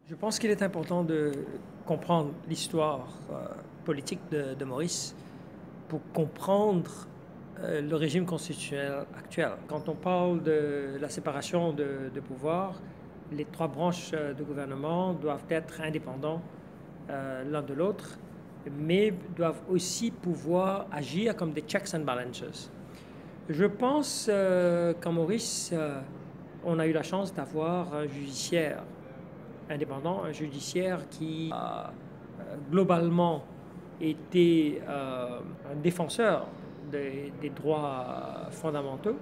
Je pense qu'il est important de comprendre l'histoire politique de Maurice pour comprendre le régime constitutionnel actuel. Quand on parle de la séparation de pouvoir, les trois branches de gouvernement doivent être indépendants l'un de l'autre, mais doivent aussi pouvoir agir comme des checks and balances. Je pense qu'en Maurice, on a eu la chance d'avoir un judiciaire indépendant, un judiciaire qui a globalement été un défenseur des droits fondamentaux.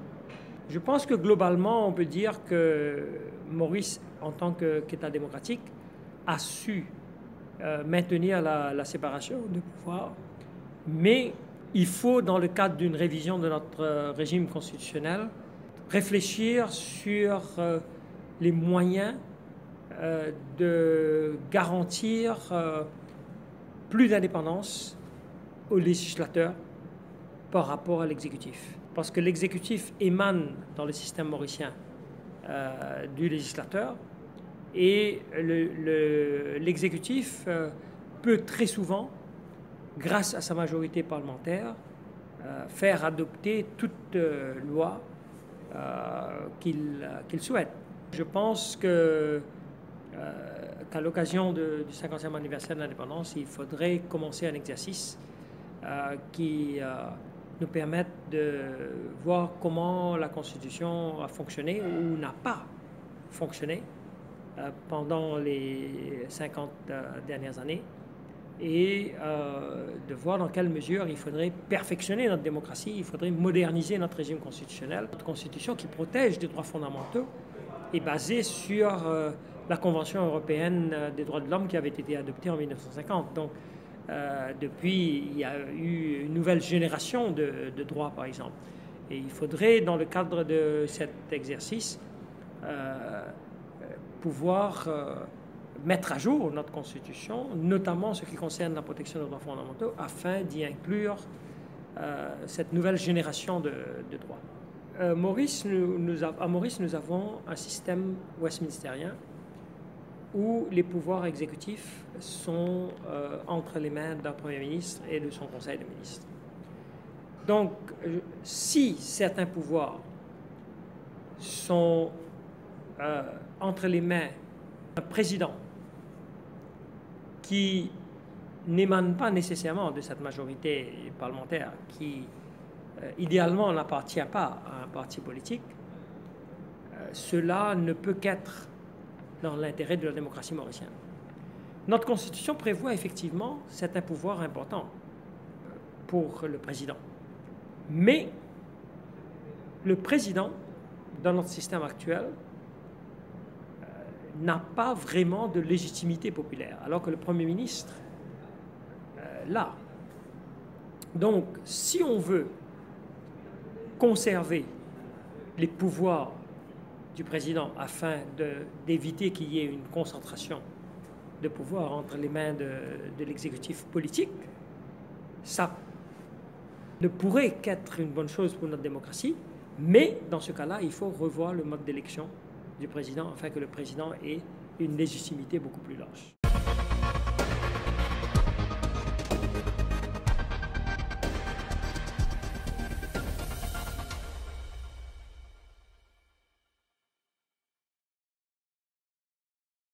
Je pense que globalement, on peut dire que Maurice, en tant qu'État démocratique, a su maintenir la séparation de pouvoir, mais il faut, dans le cadre d'une révision de notre régime constitutionnel, réfléchir sur les moyens de garantir plus d'indépendance au législateur par rapport à l'exécutif. Parce que l'exécutif émane dans le système mauricien du législateur et l'exécutif peut très souvent, grâce à sa majorité parlementaire, faire adopter toute loi qu'il souhaite. Je pense qu'à l'occasion du 50e anniversaire de l'indépendance, il faudrait commencer un exercice qui nous permette de voir comment la Constitution a fonctionné ou n'a pas fonctionné pendant les 50 dernières années et de voir dans quelle mesure il faudrait perfectionner notre démocratie, il faudrait moderniser notre régime constitutionnel. Notre Constitution qui protège des droits fondamentaux est basée sur la Convention européenne des droits de l'homme qui avait été adoptée en 1950. Donc, depuis, il y a eu une nouvelle génération de droits, par exemple. Et il faudrait, dans le cadre de cet exercice, pouvoir mettre à jour notre Constitution, notamment en ce qui concerne la protection des droits fondamentaux, afin d'y inclure cette nouvelle génération de droits. À Maurice, nous avons un système westminstérien où les pouvoirs exécutifs sont entre les mains d'un Premier ministre et de son Conseil de ministres. Donc, si certains pouvoirs sont entre les mains d'un président qui n'émane pas nécessairement de cette majorité parlementaire, qui idéalement n'appartient pas à un parti politique, cela ne peut qu'être dans l'intérêt de la démocratie mauricienne. Notre Constitution prévoit effectivement certains pouvoirs importants pour le président. Mais le président, dans notre système actuel, n'a pas vraiment de légitimité populaire, alors que le Premier ministre l'a. Donc, si on veut conserver les pouvoirs du président afin d'éviter qu'il y ait une concentration de pouvoir entre les mains de l'exécutif politique, ça ne pourrait qu'être une bonne chose pour notre démocratie, mais dans ce cas-là, il faut revoir le mode d'élection du président afin que le président ait une légitimité beaucoup plus large.